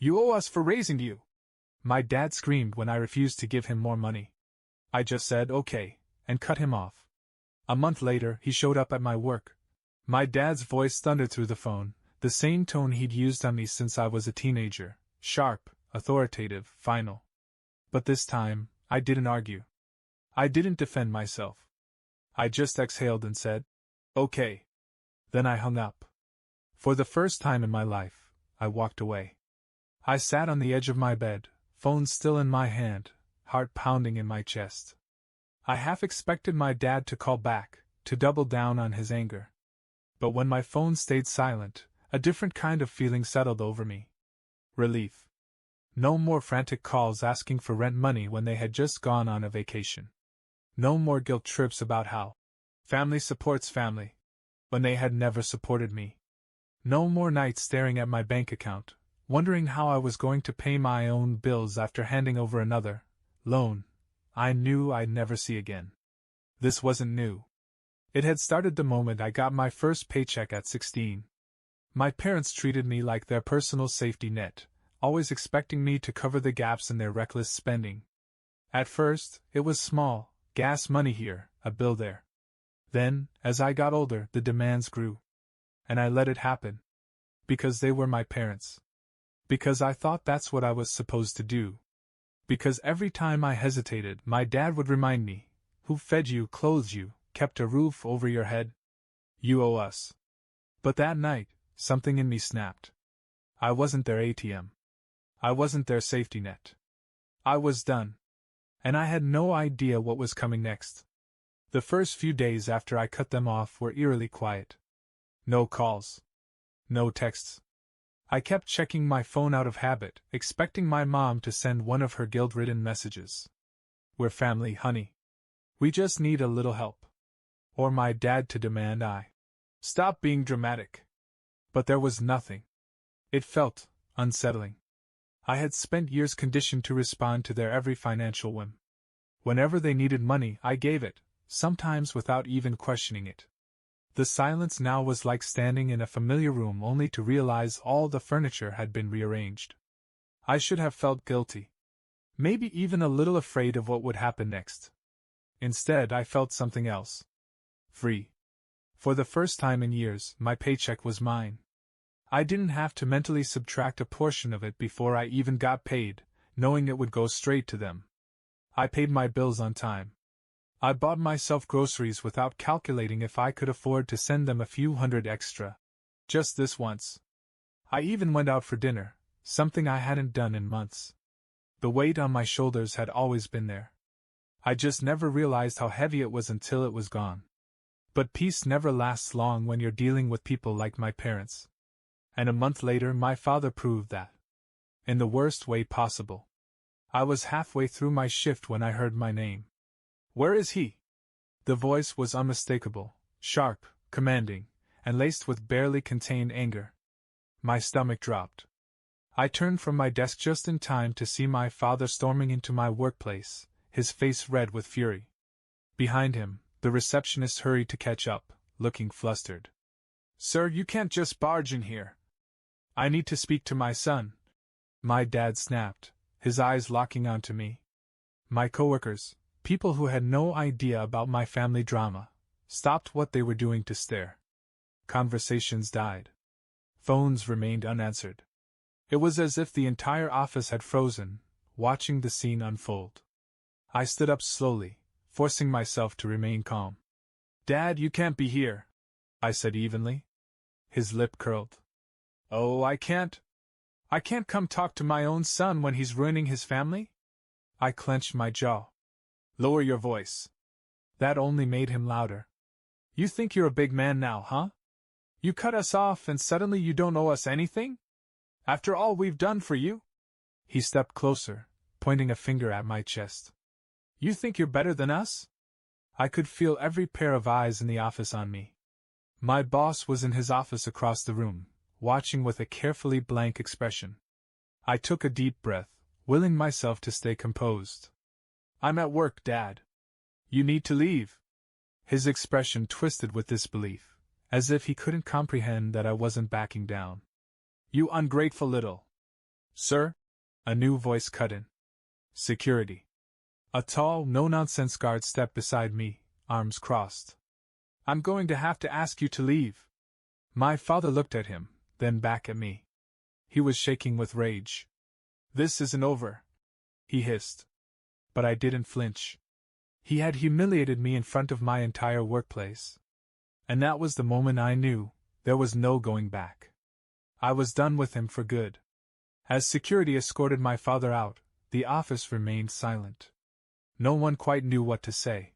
You owe us for raising you! My dad screamed when I refused to give him more money. I just said okay, and cut him off. A month later, he showed up at my work. My dad's voice thundered through the phone, the same tone he'd used on me since I was a teenager, sharp, authoritative, final. But this time, I didn't argue. I didn't defend myself. I just exhaled and said, okay. Then I hung up. For the first time in my life, I walked away. I sat on the edge of my bed, phone still in my hand, heart pounding in my chest. I half expected my dad to call back, to double down on his anger. But when my phone stayed silent, a different kind of feeling settled over me. Relief. No more frantic calls asking for rent money when they had just gone on a vacation. No more guilt trips about how family supports family, when they had never supported me. No more nights staring at my bank account, wondering how I was going to pay my own bills after handing over another loan I knew I'd never see again. This wasn't new. It had started the moment I got my first paycheck at 16. My parents treated me like their personal safety net, always expecting me to cover the gaps in their reckless spending. At first, it was small, gas money here, a bill there. Then, as I got older, the demands grew. And I let it happen. Because they were my parents. Because I thought that's what I was supposed to do. Because every time I hesitated, my dad would remind me, who fed you, clothed you, kept a roof over your head? You owe us. But that night, something in me snapped. I wasn't their ATM. I wasn't their safety net. I was done. And I had no idea what was coming next. The first few days after I cut them off were eerily quiet. No calls. No texts. I kept checking my phone out of habit, expecting my mom to send one of her guilt-ridden messages. We're family, honey. We just need a little help. Or my dad to demand I stop being dramatic. But there was nothing. It felt unsettling. I had spent years conditioned to respond to their every financial whim. Whenever they needed money, I gave it, sometimes without even questioning it. The silence now was like standing in a familiar room only to realize all the furniture had been rearranged. I should have felt guilty. Maybe even a little afraid of what would happen next. Instead, I felt something else. Free. For the first time in years, my paycheck was mine. I didn't have to mentally subtract a portion of it before I even got paid, knowing it would go straight to them. I paid my bills on time. I bought myself groceries without calculating if I could afford to send them a few hundred extra. Just this once. I even went out for dinner, something I hadn't done in months. The weight on my shoulders had always been there. I just never realized how heavy it was until it was gone. But peace never lasts long when you're dealing with people like my parents. And a month later, my father proved that. In the worst way possible. I was halfway through my shift when I heard my name. Where is he? The voice was unmistakable, sharp, commanding, and laced with barely contained anger. My stomach dropped. I turned from my desk just in time to see my father storming into my workplace, his face red with fury. Behind him, the receptionist hurried to catch up, looking flustered. Sir, you can't just barge in here. I need to speak to my son. My dad snapped, his eyes locking onto me. My coworkers, people who had no idea about my family drama, stopped what they were doing to stare. Conversations died. Phones remained unanswered. It was as if the entire office had frozen, watching the scene unfold. I stood up slowly, forcing myself to remain calm. Dad, you can't be here, I said evenly. His lip curled. Oh, I can't come talk to my own son when he's ruining his family? I clenched my jaw. Lower your voice. That only made him louder. You think you're a big man now, huh? You cut us off and suddenly you don't owe us anything? After all we've done for you? He stepped closer, pointing a finger at my chest. You think you're better than us? I could feel every pair of eyes in the office on me. My boss was in his office across the room, watching with a carefully blank expression. I took a deep breath, willing myself to stay composed. I'm at work, Dad. You need to leave. His expression twisted with disbelief, as if he couldn't comprehend that I wasn't backing down. You ungrateful little. Sir? A new voice cut in. Security. A tall, no-nonsense guard stepped beside me, arms crossed. I'm going to have to ask you to leave. My father looked at him, then back at me. He was shaking with rage. This isn't over, he hissed. But I didn't flinch. He had humiliated me in front of my entire workplace. And that was the moment I knew there was no going back. I was done with him for good. As security escorted my father out, the office remained silent. No one quite knew what to say.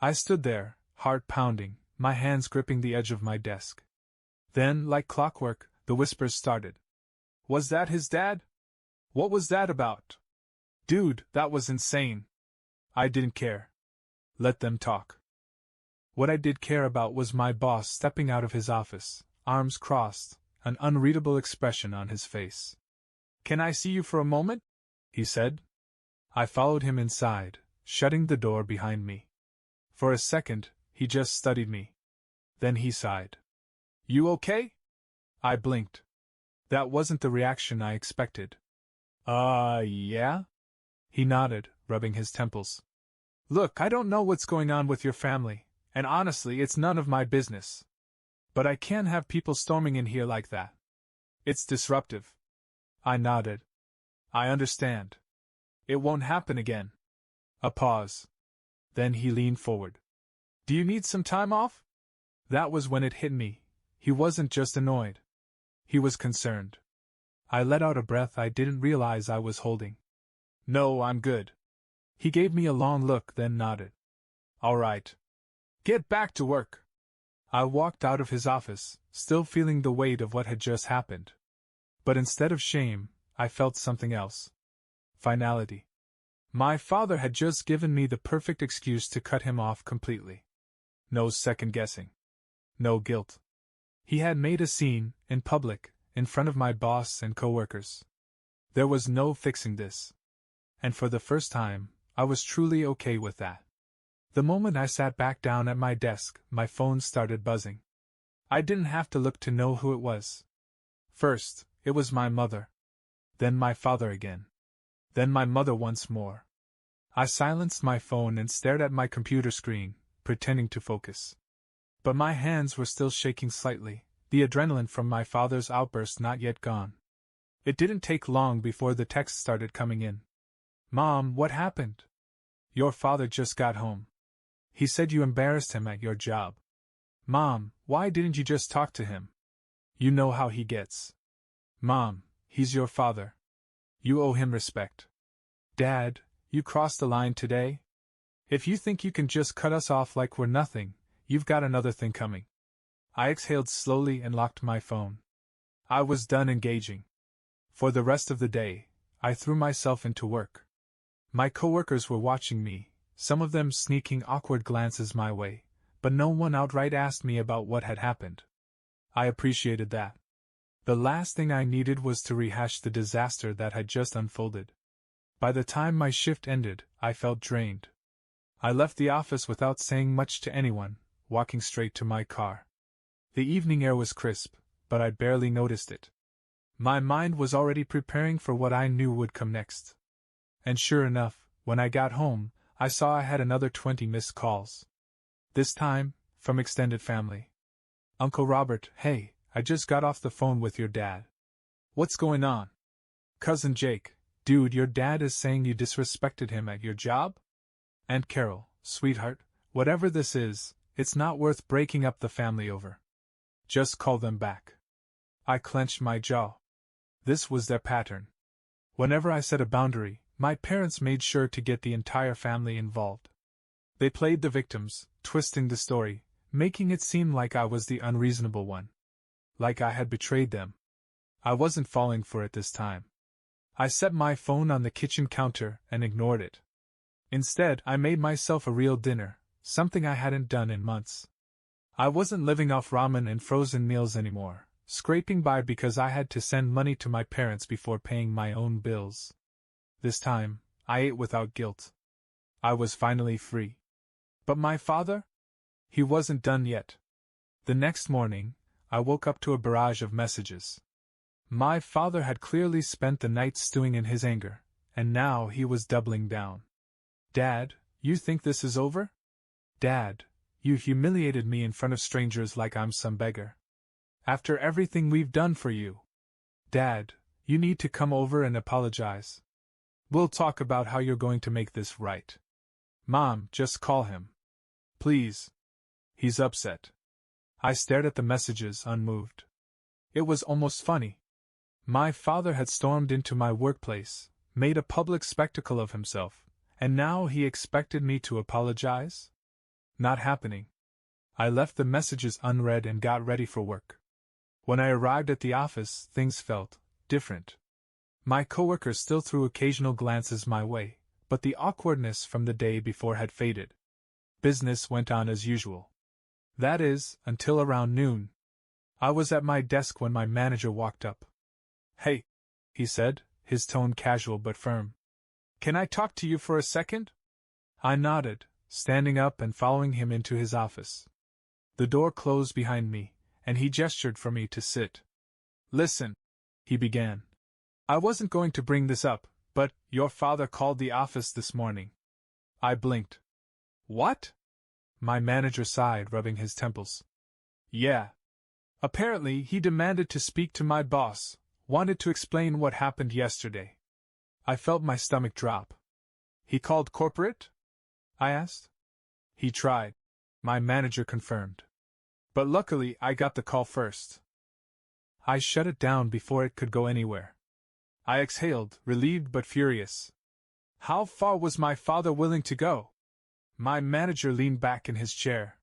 I stood there, heart pounding, my hands gripping the edge of my desk. Then, like clockwork, the whispers started. Was that his dad? What was that about? Dude, that was insane. I didn't care. Let them talk. What I did care about was my boss stepping out of his office, arms crossed, an unreadable expression on his face. Can I see you for a moment? He said. I followed him inside, shutting the door behind me. For a second, he just studied me. Then he sighed. You okay? I blinked. That wasn't the reaction I expected. Yeah? He nodded, rubbing his temples. Look, I don't know what's going on with your family, and honestly, it's none of my business. But I can't have people storming in here like that. It's disruptive. I nodded. I understand. It won't happen again. A pause. Then he leaned forward. Do you need some time off? That was when it hit me. He wasn't just annoyed. He was concerned. I let out a breath I didn't realize I was holding. No, I'm good. He gave me a long look, then nodded. All right. Get back to work. I walked out of his office, still feeling the weight of what had just happened. But instead of shame, I felt something else. Finality. My father had just given me the perfect excuse to cut him off completely. No second guessing. No guilt. He had made a scene, in public, in front of my boss and coworkers. There was no fixing this. And for the first time, I was truly okay with that. The moment I sat back down at my desk, my phone started buzzing. I didn't have to look to know who it was. First, it was my mother. Then my father again. Then my mother once more. I silenced my phone and stared at my computer screen, pretending to focus. But my hands were still shaking slightly, the adrenaline from my father's outburst not yet gone. It didn't take long before the texts started coming in. Mom, what happened? Your father just got home. He said you embarrassed him at your job. Mom, why didn't you just talk to him? You know how he gets. Mom, he's your father. You owe him respect. Dad, you crossed the line today? If you think you can just cut us off like we're nothing, you've got another thing coming. I exhaled slowly and locked my phone. I was done engaging. For the rest of the day, I threw myself into work. My coworkers were watching me, some of them sneaking awkward glances my way, but no one outright asked me about what had happened. I appreciated that. The last thing I needed was to rehash the disaster that had just unfolded. By the time my shift ended, I felt drained. I left the office without saying much to anyone, walking straight to my car. The evening air was crisp, but I barely noticed it. My mind was already preparing for what I knew would come next. And sure enough, when I got home, I saw I had another 20 missed calls. This time, from extended family. Uncle Robert, hey, I just got off the phone with your dad. What's going on? Cousin Jake, dude, your dad is saying you disrespected him at your job? Aunt Carol, sweetheart, whatever this is, it's not worth breaking up the family over. Just call them back. I clenched my jaw. This was their pattern. Whenever I set a boundary, my parents made sure to get the entire family involved. They played the victims, twisting the story, making it seem like I was the unreasonable one. Like I had betrayed them. I wasn't falling for it this time. I set my phone on the kitchen counter and ignored it. Instead, I made myself a real dinner, something I hadn't done in months. I wasn't living off ramen and frozen meals anymore, scraping by because I had to send money to my parents before paying my own bills. This time, I ate without guilt. I was finally free. But my father? He wasn't done yet. The next morning, I woke up to a barrage of messages. My father had clearly spent the night stewing in his anger, and now he was doubling down. Dad, you think this is over? Dad, you humiliated me in front of strangers like I'm some beggar. After everything we've done for you. Dad, you need to come over and apologize. We'll talk about how you're going to make this right. Mom, just call him. Please. He's upset. I stared at the messages, unmoved. It was almost funny. My father had stormed into my workplace, made a public spectacle of himself, and now he expected me to apologize? Not happening. I left the messages unread and got ready for work. When I arrived at the office, things felt different. My coworkers still threw occasional glances my way, but the awkwardness from the day before had faded. Business went on as usual. That is, until around noon. I was at my desk when my manager walked up. Hey, he said, his tone casual but firm. Can I talk to you for a second? I nodded, standing up and following him into his office. The door closed behind me, and he gestured for me to sit. Listen, he began. I wasn't going to bring this up, but your father called the office this morning. I blinked. What? My manager sighed, rubbing his temples. Yeah. Apparently, he demanded to speak to my boss, wanted to explain what happened yesterday. I felt my stomach drop. He called corporate? I asked. He tried. My manager confirmed. But luckily, I got the call first. I shut it down before it could go anywhere. I exhaled, relieved but furious. How far was my father willing to go? My manager leaned back in his chair.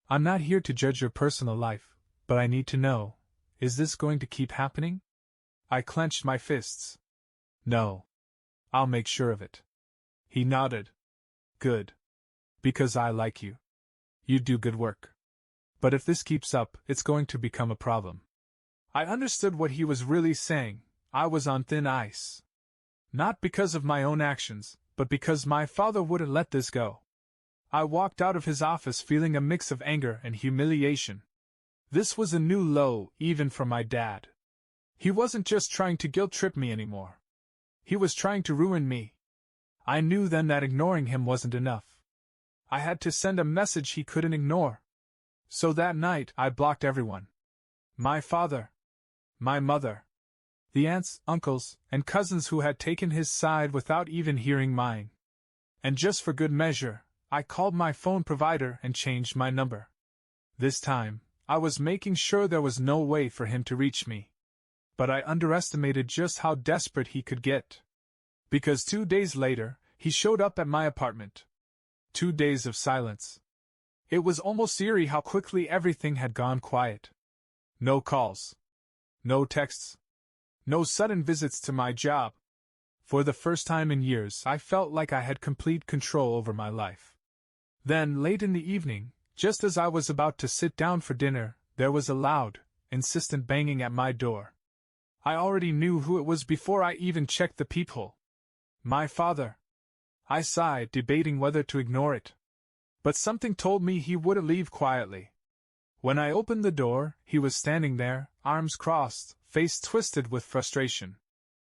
I'm not here to judge your personal life, but I need to know, is this going to keep happening? I clenched my fists. No. I'll make sure of it. He nodded. Good. Because I like you. You do good work. But if this keeps up, it's going to become a problem. I understood what he was really saying. I was on thin ice. Not because of my own actions, but because my father wouldn't let this go. I walked out of his office feeling a mix of anger and humiliation. This was a new low, even for my dad. He wasn't just trying to guilt-trip me anymore. He was trying to ruin me. I knew then that ignoring him wasn't enough. I had to send a message he couldn't ignore. So that night, I blocked everyone. My father. My mother. The aunts, uncles, and cousins who had taken his side without even hearing mine. And just for good measure, I called my phone provider and changed my number. This time, I was making sure there was no way for him to reach me. But I underestimated just how desperate he could get. Because 2 days later, he showed up at my apartment. 2 days of silence. It was almost eerie how quickly everything had gone quiet. No calls. No texts. No sudden visits to my job. For the first time in years, I felt like I had complete control over my life. Then, late in the evening, just as I was about to sit down for dinner, there was a loud, insistent banging at my door. I already knew who it was before I even checked the peephole. My father. I sighed, debating whether to ignore it. But something told me he wouldn't leave quietly. When I opened the door, he was standing there, arms crossed, face twisted with frustration.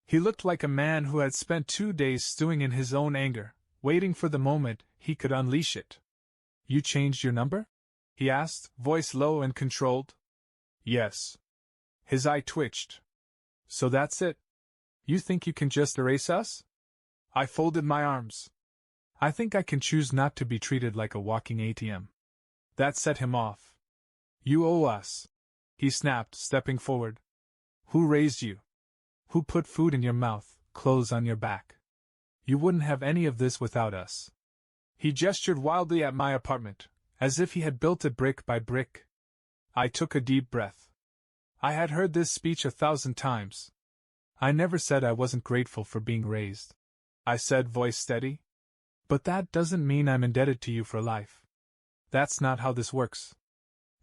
He looked like a man who had spent 2 days stewing in his own anger, waiting for the moment he could unleash it. You changed your number? He asked, voice low and controlled. Yes. His eye twitched. So that's it? You think you can just erase us? I folded my arms. I think I can choose not to be treated like a walking ATM. That set him off. You owe us, he snapped, stepping forward. Who raised you? Who put food in your mouth, clothes on your back? You wouldn't have any of this without us. He gestured wildly at my apartment, as if he had built it brick by brick. I took a deep breath. I had heard this speech 1,000 times. I never said I wasn't grateful for being raised. I said, voice steady. But that doesn't mean I'm indebted to you for life. That's not how this works.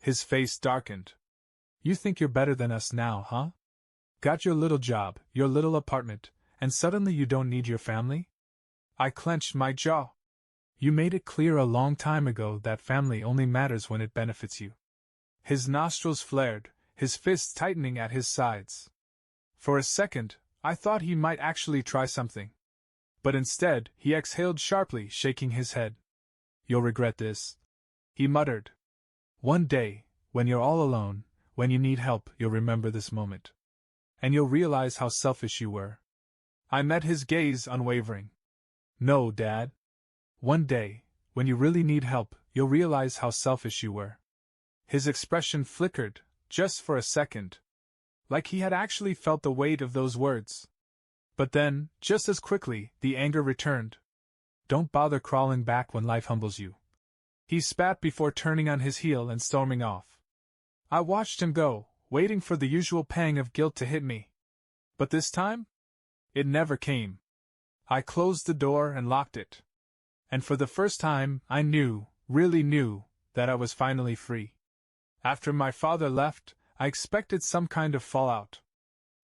His face darkened. You think you're better than us now, huh? Got your little job, your little apartment, and suddenly you don't need your family? I clenched my jaw. You made it clear a long time ago that family only matters when it benefits you. His nostrils flared, his fists tightening at his sides. For a second, I thought he might actually try something. But instead, he exhaled sharply, shaking his head. "You'll regret this," he muttered. "One day, when you're all alone, when you need help, you'll remember this moment. And you'll realize how selfish you were." I met his gaze, unwavering. "No, Dad. One day, when you really need help, you'll realize how selfish you were." His expression flickered, just for a second. Like he had actually felt the weight of those words. But then, just as quickly, the anger returned. "Don't bother crawling back when life humbles you." He spat before turning on his heel and storming off. I watched him go, waiting for the usual pang of guilt to hit me. But this time? It never came. I closed the door and locked it. And for the first time, I knew, really knew, that I was finally free. After my father left, I expected some kind of fallout.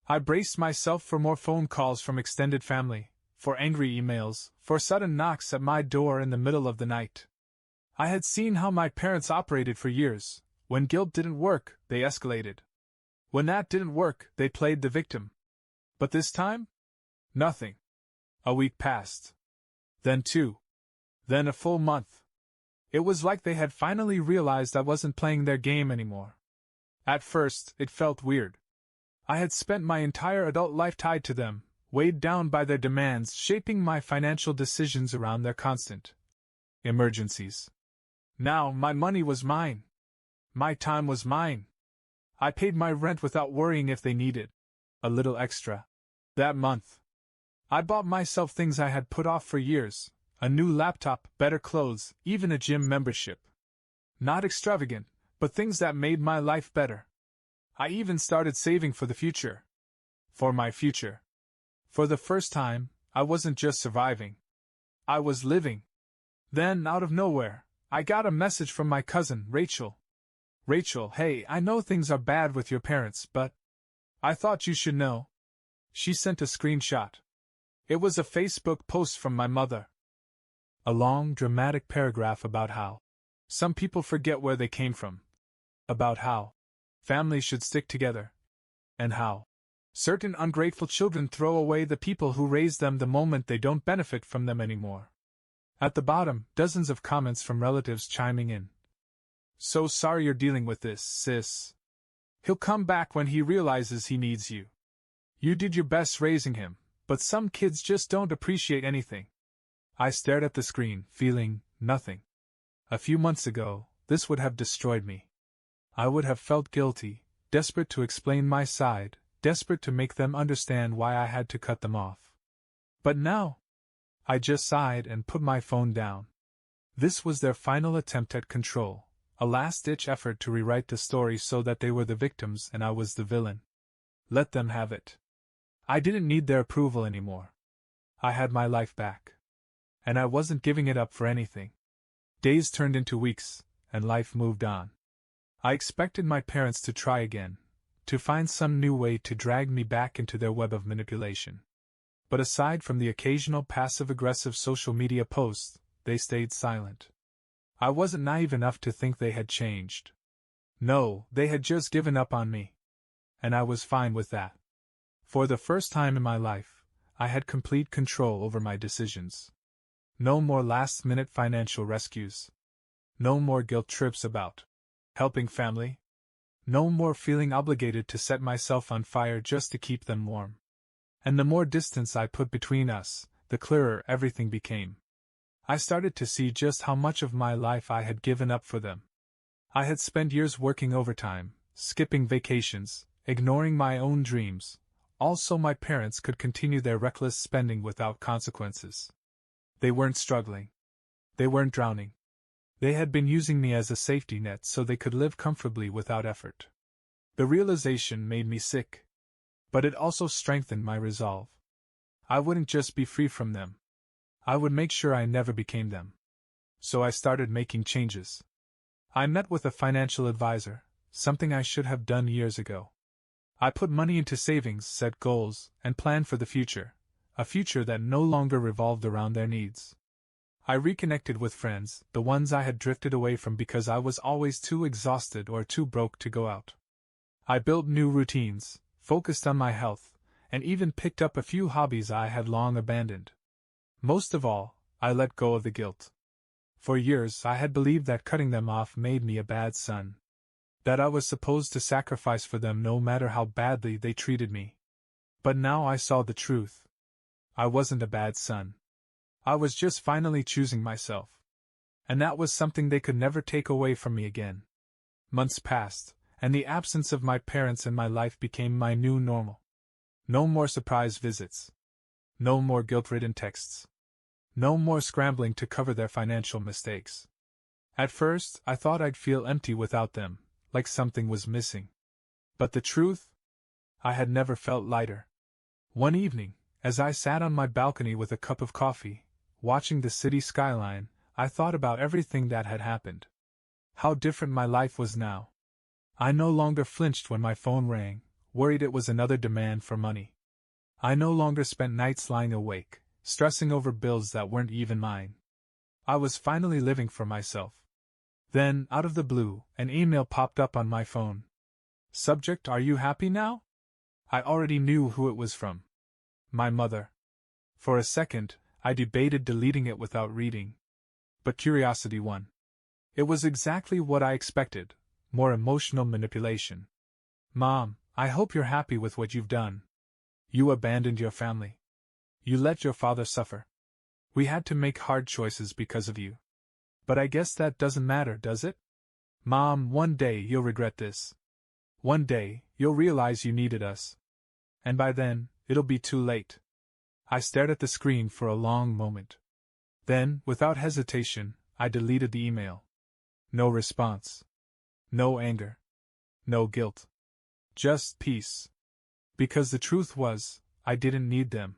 I braced myself for more phone calls from extended family, for angry emails, for sudden knocks at my door in the middle of the night. I had seen how my parents operated for years. When guilt didn't work, they escalated. When that didn't work, they played the victim. But this time? Nothing. A week passed. Then 2. Then a full month. It was like they had finally realized I wasn't playing their game anymore. At first, it felt weird. I had spent my entire adult life tied to them, weighed down by their demands, shaping my financial decisions around their constant emergencies. Now my money was mine. My time was mine. I paid my rent without worrying if they needed a little extra. That month, I bought myself things I had put off for years: a new laptop, better clothes, even a gym membership. Not extravagant, but things that made my life better. I even started saving for the future. For my future. For the first time, I wasn't just surviving. I was living. Then, out of nowhere, I got a message from my cousin, Rachel. "Rachel, hey, I know things are bad with your parents, but I thought you should know." She sent a screenshot. It was a Facebook post from my mother. A long, dramatic paragraph about how some people forget where they came from. About how families should stick together. And how certain ungrateful children throw away the people who raised them the moment they don't benefit from them anymore. At the bottom, dozens of comments from relatives chiming in. "So sorry you're dealing with this, sis. He'll come back when he realizes he needs you. You did your best raising him, but some kids just don't appreciate anything." I stared at the screen, feeling nothing. A few months ago, this would have destroyed me. I would have felt guilty, desperate to explain my side, desperate to make them understand why I had to cut them off. But now, I just sighed and put my phone down. This was their final attempt at control, a last-ditch effort to rewrite the story so that they were the victims and I was the villain. Let them have it. I didn't need their approval anymore. I had my life back. And I wasn't giving it up for anything. Days turned into weeks, and life moved on. I expected my parents to try again, to find some new way to drag me back into their web of manipulation. But aside from the occasional passive-aggressive social media posts, they stayed silent. I wasn't naive enough to think they had changed. No, they had just given up on me. And I was fine with that. For the first time in my life, I had complete control over my decisions. No more last-minute financial rescues. No more guilt trips about helping family. No more feeling obligated to set myself on fire just to keep them warm. And the more distance I put between us, the clearer everything became. I started to see just how much of my life I had given up for them. I had spent years working overtime, skipping vacations, ignoring my own dreams, all so my parents could continue their reckless spending without consequences. They weren't struggling. They weren't drowning. They had been using me as a safety net so they could live comfortably without effort. The realization made me sick. But it also strengthened my resolve. I wouldn't just be free from them. I would make sure I never became them. So I started making changes. I met with a financial advisor, something I should have done years ago. I put money into savings, set goals, and planned for the future, a future that no longer revolved around their needs. I reconnected with friends, the ones I had drifted away from because I was always too exhausted or too broke to go out. I built new routines, focused on my health, and even picked up a few hobbies I had long abandoned. Most of all, I let go of the guilt. For years I had believed that cutting them off made me a bad son. That I was supposed to sacrifice for them no matter how badly they treated me. But now I saw the truth. I wasn't a bad son. I was just finally choosing myself. And that was something they could never take away from me again. Months passed, and the absence of my parents in my life became my new normal. No more surprise visits. No more guilt-ridden texts. No more scrambling to cover their financial mistakes. At first, I thought I'd feel empty without them, like something was missing. But the truth? I had never felt lighter. One evening, as I sat on my balcony with a cup of coffee, watching the city skyline, I thought about everything that had happened. How different my life was now. I no longer flinched when my phone rang, worried it was another demand for money. I no longer spent nights lying awake, stressing over bills that weren't even mine. I was finally living for myself. Then, out of the blue, an email popped up on my phone. Subject: Are you happy now? I already knew who it was from. My mother. For a second, I debated deleting it without reading. But curiosity won. It was exactly what I expected, more emotional manipulation. Mom, I hope you're happy with what you've done. You abandoned your family. You let your father suffer. We had to make hard choices because of you. But I guess that doesn't matter, does it? Mom, one day you'll regret this. One day, you'll realize you needed us. And by then, it'll be too late. I stared at the screen for a long moment. Then, without hesitation, I deleted the email. No response. No anger. No guilt. Just peace. Because the truth was, I didn't need them.